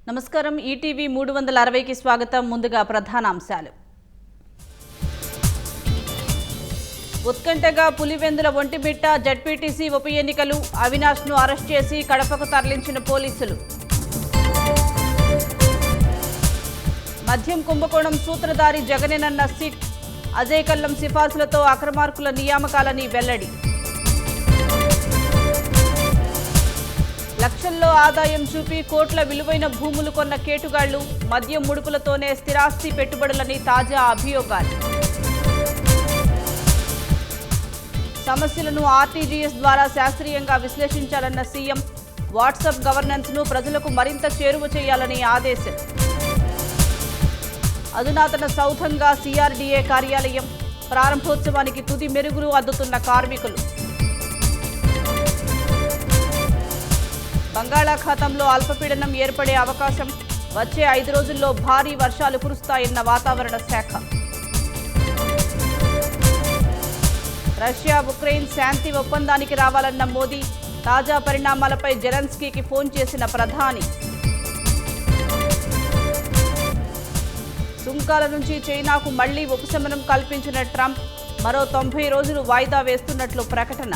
నమస్కారం ఈటీవీ 360కి స్వాగతం. ముందుగా ప్రధానాంశాలు. ఉత్కంఠగా పులివెందుల ఒంటిమిట్ట జడ్పీటీసీ ఉప ఎన్నికలు. అవినాష్ను అరెస్ట్ చేసి కడపకు తరలించిన పోలీసులు. మద్యం కుంభకోణం సూత్రధారి జగనేనన్న సిట్. అజయ్ కల్లం సిఫార్సులతో అక్రమార్కుల నియామకాలని వెల్లడి. లక్షల్లో ఆదాయం చూపి కోట్ల విలువైన భూములు కొన్న కేటుగాళ్లు. మద్యం ముడుపులతోనే స్థిరాస్తి పెట్టుబడులని తాజా అభియోగాలు. సమస్యలను ఆర్టీజీఎస్ ద్వారా శాస్త్రీయంగా విశ్లేషించాలన్న సీఎం. వాట్సాప్ గవర్నెన్స్ను ప్రజలకు మరింత చేరువ చేయాలని ఆదేశం. అధునాతన సౌధంగా సిఆర్డీఏ కార్యాలయం. ప్రారంభోత్సవానికి తుది మెరుగులు అద్దుతున్న కార్మికులు. బంగాళాఖాతంలో అల్పపీడనం ఏర్పడే అవకాశం. వచ్చే 5 రోజుల్లో భారీ వర్షాలు కురుస్తాయన్న వాతావరణ శాఖ. రష్యా ఉక్రెయిన్ శాంతి ఒప్పందానికి రావాలన్న మోదీ. తాజా పరిణామాలపై జెలెన్స్కీకి ఫోన్ చేసిన ప్రధాని. సుంకాల నుంచి చైనాకు మళ్లీ ఉపశమనం కల్పించిన ట్రంప్. మరో 90 రోజులు వాయిదా వేస్తున్నట్లు ప్రకటన.